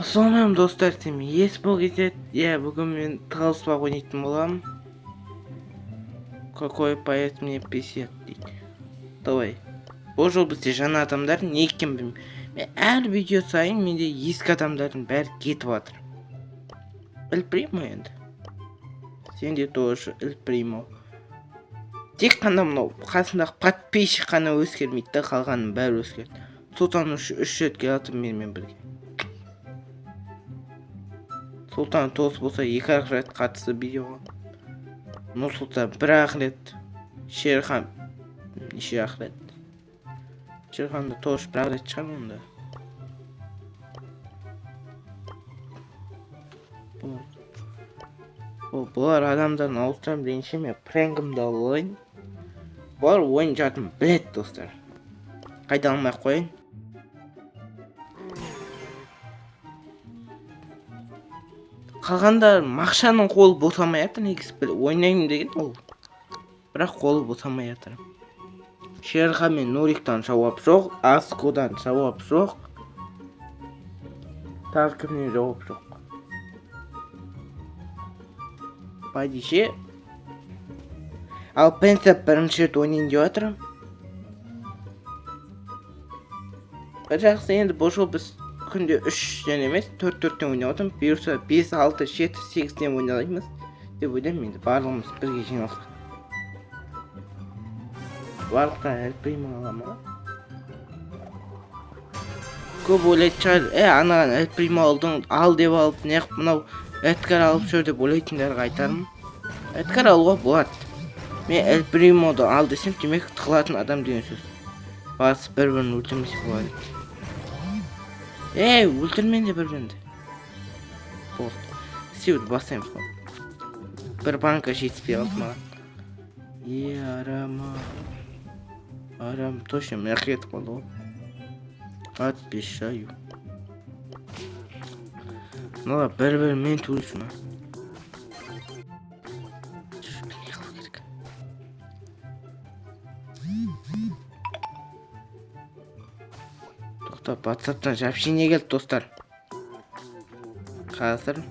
Ассалаумағалейкум достар, сен есбол кетеді. Бүгін мен тығылыспақ ойнайтын боламын. Какой поэт мне писет дейді. Давай. Бұл жол бізде жаңа адамдар не екенін білмеймін. Мен әр видео сайын менде ескі адамдардың бәрі кетіп жатыр. Ілпримо енді. Сен де тоже ілпримо. Тек қана мынау қасындағы подписчик қана өзгермейді да, қалғанның бәрі өзгерді. Сұлтан үш рет келатыр менімен бірге. Сұлтан тоғыз болса 2 рет қатысты видеоға. Нұрсұлтан 1 рет. Шерхан неше рет. Шерханды тоғыз 1 рет шығар онда. Бұлар адамдарын ауыстырам дейінше мен прәнгімді алайын. Бұлар ойын жатын білет достар. Қайда алмай қойын. Қалғандар Мақшаның қолы босамай жатыр, негізі ойнаймын деген ол. Бірақ қолы босамай жатыр. Шерха мен Нуриктан жауап жоқ, Аскодан жауап жоқ. Тағы кімнен жауап жоқ. Байдеше. Ал Пенсеп бірінші рет ойнайын деп жатыр. Бір жақсы, енді бұл жол біз күнде 3-тен емес 4-4-тен ойнап отырмыз. Бұйырса 5, 6, 7, 8-тен ойнаймыз деп ойлаймын. Енді барлығымыз бірге жиналсақ. Барлықтан ілпримо аламын. Көп ойлайтын шығар, анаған ілпримо алдың, ал деп алып, неғып мынау Эдгар алып жүр деп ойлайтындарға айтармын. Эдгар алуға болады. Мен ілпримоды ал десем, демек тығылатын адам деген сөз. Басып бір-бірін өлтірмесе болады. Өлтірменде бір-бірінді. Болды. Сеуді басаймыз ғой. Бір банка жетіспей алды маған. Арам, точно мен кетіп қалды ғой. Отпешаю. Мына бір-бірімен төлесін. Тоқтап, WhatsApp-тан жапшине келді достар. Қазір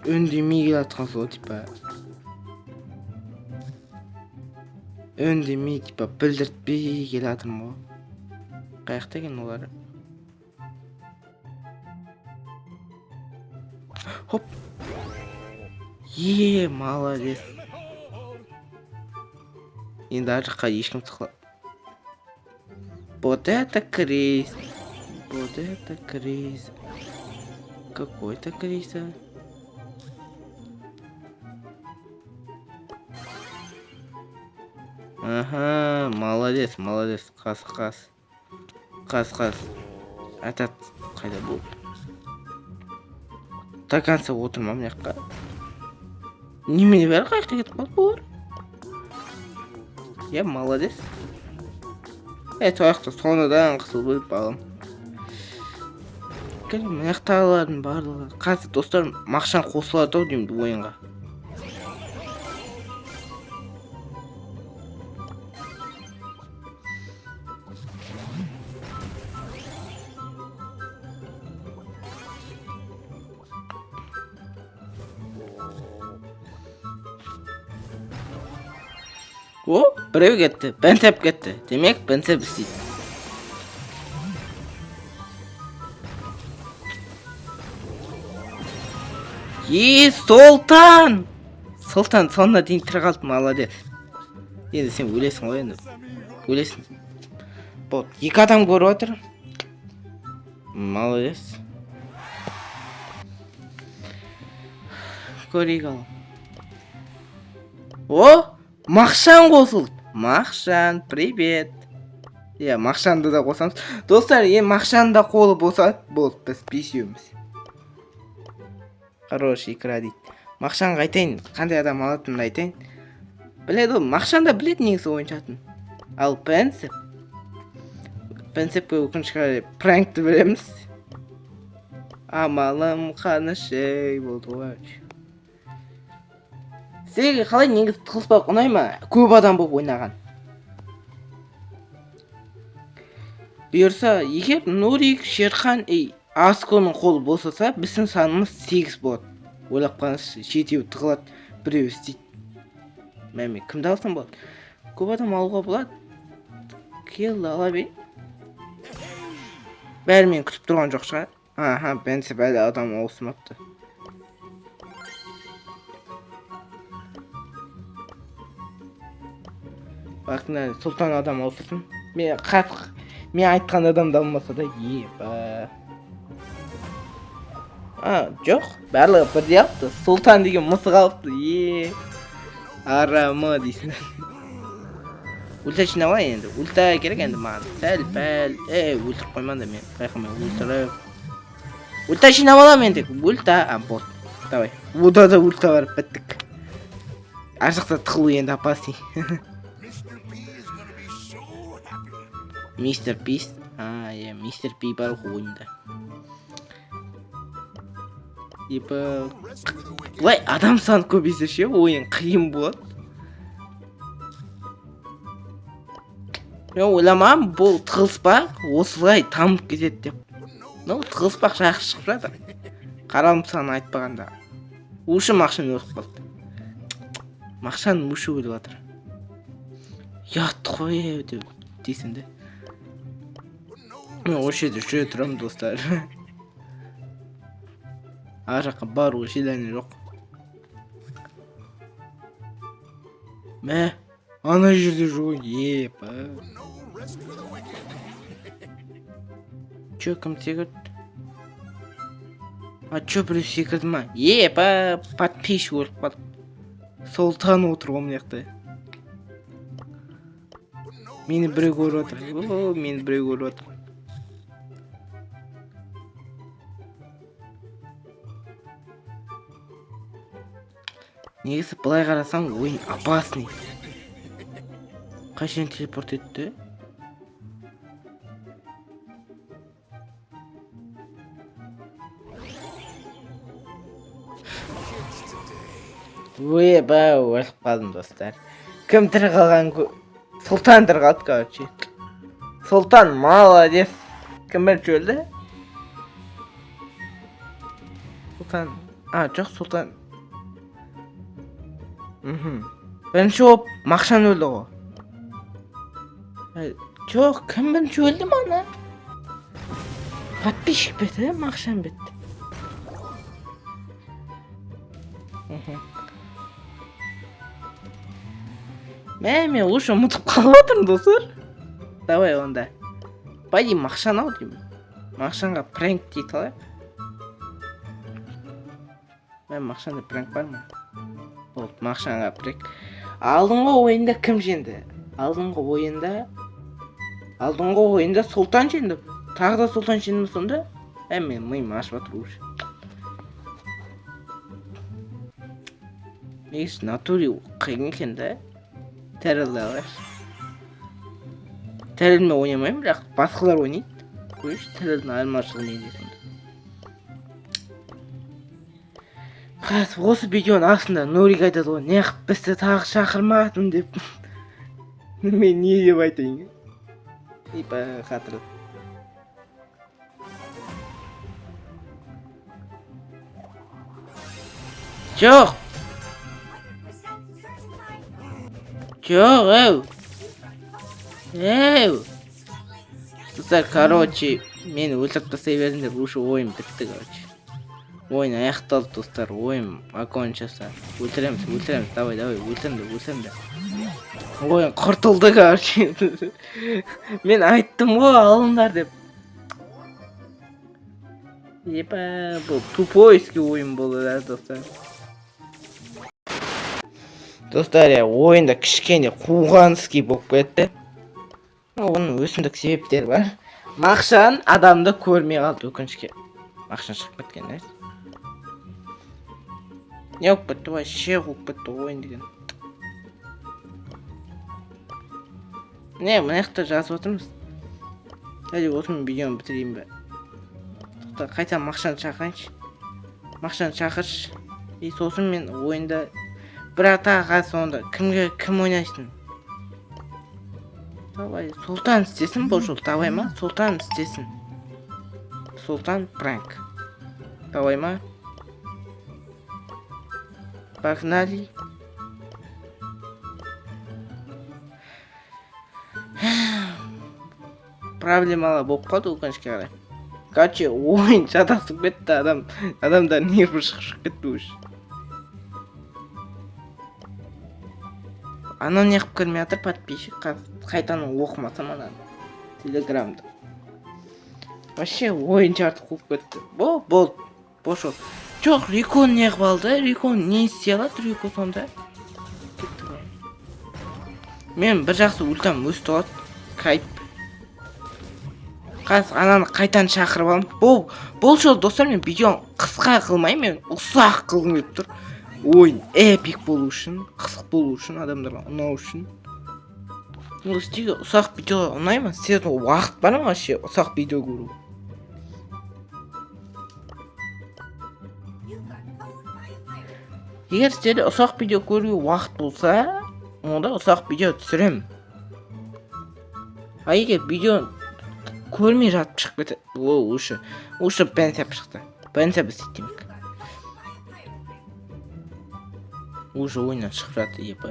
үндемей келатқан сол типа. Үндемей типа білдіртпей келатырмын ғой. Қаяқта екен олар? Хоп. Молодец. Енді ар жаққа ешкім тықла. Вот это крейс. Вот это крейс. Какой-то крейс. Ага, молодец. Қас. Атат қайда бұл? Таканса отырмам яққа. Немене бәрі қаяқта кетіп қалды бұлар? Молодец. Тояқты соныдан қысыл бөліп алым. Маяқтағылардың барлығы. Қазір достар Мақшан қосылады ау деймді ойынға. Біреу кетті, Пенсеп кетті. Демек, Пенсеп істейді. Сұлтан! Сұлтан, сонына дейін тірі қалды, молодец. Енді сен өлесің ғой, енді. Өлесің. Болды, 2 адам көріп отыр. Молодец. Көрейік алым. Мақшан қосылды. Мақшан, привет. Мақшанды да қосамыз. Достар, Мақшанды қолы босады. Болды, біз бесеуміз. Хороший икра дейді. Мақшанға айтайын, қандай адам алатынын айтайын. Біледі ол, Мақшан да біледі негізі ойыншатын. Ал Пенсеп. Пенсепке өкінішке пранкті білеміз. Амалым қанышей болды ғой. Сізге қалай негізі тығылыспақ ұнай ма? Көп адам болып ойнаған. бұйырса, егер Нурик, Шерхан, Асконың қолы босаса, біздің санымыз 8 болады. Ойлап қараңызшы, жетеуі тығылады, біреуі істейді. Мәме, кімді алсам болады? Көп адам алуға болады. Келді, ала бей. Бәрі мен күтіп тұрған жоқ шығар. Аха, бәнсе бәлі адам ауысымапты. Бақына, сұлтан адам ауысысын. Мен айтқан адамды алмаса да, епа. Жоқ, барлығы бірдей алыпты. Сұлтан деген мысық алыпты, арамы дейсің. Ульта жинала енді, ульта керек енді маған. Сәл-пәл, өлтіріп қойман да мен, байқамай өлтіріп. Ульта жинап алам енді, ульта, бот. Давай, ода да ульта бар, біттік. Ар жақта тығылу енді опасный. Мистер Пис, мистер Пи бар ойында. Бұлай адам саны көбейсе ше, ойын қиын болады. Мен ойламам, бұл тығылыспақ осылай тамып кетеді деп. Тығылыспақ жақсы шығып жатыр. Қаралым саны айтпағанда. Ушы мақшан өтіп қалды. Мақшан ушы өліп жатыр. Ят қой дейсің де. Мен осы жерде жүре тұрам достар. Ар жаққа бару желание жоқ. Мә, ана жерде жоқ, епа. Чё, кім секірді? Чё, біреу секірді ма? Епа, подписчик өліп қалды. Сұлтан отыр ол маяқта. Мені біреу көріп отыр. Мені біреу көріп отыр. Негізі былай қарасаң ойын опасный. Қашан телепорт етті? Ба, өліп қалдым достар. Кім тірі қалған? Сұлтан тірі қалды, короче. Сұлтан молодец. Кім бірінші өлді? Сұлтан. Жоқ, Сұлтан. Бірінші оп, Мақшан өлді ғой. Жоқ, кім бірінші өлді мана? Подписчик беті, Мақшан беті. Мен лучше ұмытып қалып отырмын достар. Давай онда. Пойди Мақшан ал деймін. Мақшанға прэнк дейт алайық. Мен Мақшанда прэнк бар ма? Болды, Мақшанға прэнк. Алдыңғы ойында кім жеңді? Алдыңғы ойында Сұлтан жеңді. Тағы да Сұлтан жеңді сонда? Мен миым ашып жатыр уже. Негізі натури қиын екен да. Тәрілді алайық. Тәрілме ойнамаймын, бірақ басқалар ойнайды. Көрші тәрілдің айырмашылығы неде сонда. Қазір осы видеоның астында Нурик айтады ғой, неғып бізді тағы шақырмадың деп. Мен не деп айтайын? Ипа қатырды. Жоқ! Жоқ, Достар, короче, мені өлтіріп тастай бердіңдер, уже ойым бітті, короче. Ойын аяқталды, достар, ойым окончился. Өлтіреміз, давай, өлтірімді. Ойын құртылды, короче. Мен айттым ғой, алыңдар деп. Епа, бұл тупойский ойын болды, достар. Достар, ойында кішкене қуғанский болып кетті. Оның өсімдік себептері бар. Мақшан адамды көрмей қалды өкінішке. Мақшан шығып кеткен, не болып кетті, вообще болып кетті ойын деген. Мына жақта жазып отырмыз. Әлі осымен видеоны бітірейін бе. Қайта Мақшан шақырайыншы. Мақшан шақыршы. Сосын мен ойында бір атаға сонда кім ойнайсың? Давай, Султан істесін бұл жол, давай ма? Султан істесін. Султан пранк. Давай ма? Погнали. Проблемалы болып қалды өкінішке қарай. Короче, ойын шатасып кетті, адамдар нерві шығып кетті уже. Анау не қып көрмей жатыр подписчик, қайтаны оқымасам ананы телеграмда. Вообще ойын жарты қуып кетті. Болды, бошол. Жоқ, Рикон не қып алды, Рикон не істей алады, Рико сонда. Мен бір жақсы ультам өсті алады, кайп. Қазір ананы қайтан шақырып алым. Бұл жол достар, мен видеоны қысқа қылмайым, мен ұсақ қылғым келіп тұр. Ойын эпик болу үшін, қысық болу үшін, адамдарға ұнау үшін. Сізге ұсақ видео ұнай ма? Сіздің уақыт бар ма вообще ұсақ видео көру? Егер сізде ұсақ видео көруге уақыт болса, онда ұсақ видео түсірем. А егер видео көрмей жатып шығып кетеді. Уже бәнсәп шықты. Бәнсәп істеймік. Уже ойынан шығып жатыр, епі.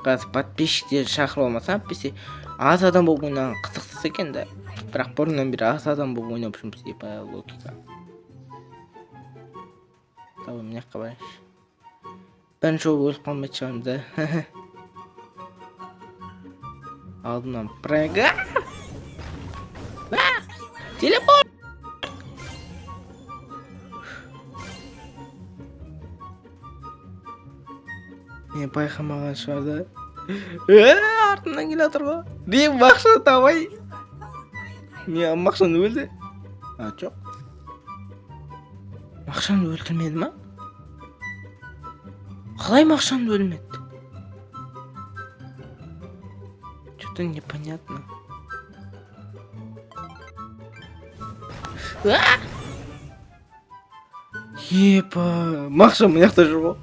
Қазір подписчиктер шақырып алмасам, бесе аз адам болып ойнаған қызықсыз екен да. Бірақ бұрыннан бері аз адам болып ойнап жүрміз, епі, логика. Давай, міне қабайыншы. Бән жол өліп қалмайды шығарым да. Алдымнан прага. Телефон. Мен байқамаған шығарды. Артымнан келе жатыр ғой. Мен мақша табай. Мен мақшаны өлді. Жоқ. Мақшаны өлтірмеді ма? Қалай мақшаны өлмеді? Что-то непонятно. Епа, мақша мына жақта жүр ғой.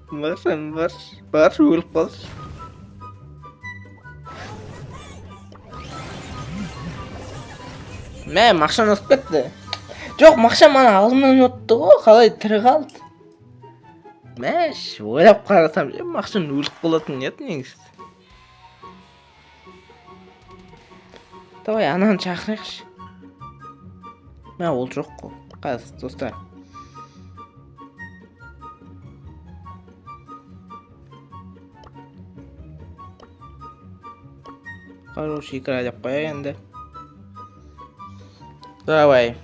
Мақшам бар, өліп қалшы. Мә, мақшам өтіп кетті. Жоқ, мақшам мана алдымнан өтті ғой, қалай тірі қалды. Мәш, ойлап қарасам, мақшам өліп қалатын еді негізі. Давай, ананы шақырайықшы. Мә, ол жоқ қой. Қазір, достар. Хороший игра деп қояйық енді. Давай.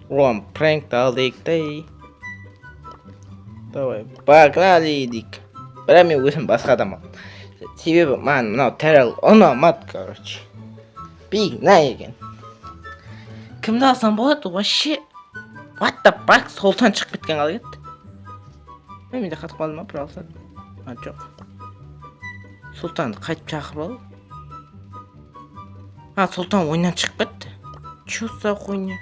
Ром, пранкты алдық дей. Давай, погнали дейік. Бірақ мен өзім басқа адаммын. Себебі маған мынау тәрел ұнамады, короче. Бигна екен. Кімді алсам болады, вообще? What the fuck, Султан шығып кеткен қалай еді? Менде қатып қалды ма, бір алсам? Жоқ. Султанды қайтып шақырып ал. Султан ойнан шығып кетті. Чё за хуйня?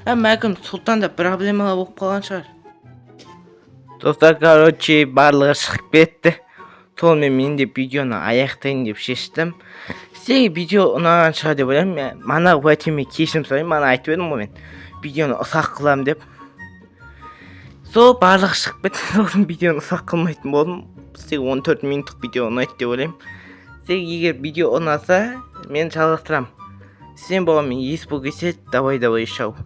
Мәкім, Султанда проблемалы болып қалған шығар. Достар, короче, барлығы шығып кетті. Сонымен мен де видеоны аяқтайын деп шештім. Сізге видео ұнаған шығар деп ойлаймын. Мана уәтеме кешірім сұраймын. Мана айтып едім ғой мен видеоны ұсақ қылам деп. Сол барлығы шығып кетті. Сосын видеоны ұсақ қылмайтын болдым. Сізге 14 минуттық видео ұнайды деп ойлаймын. Сізге егер видео ұнаса, мен жалғастырам. Сен болған мен ес бұл кесе, давай шау.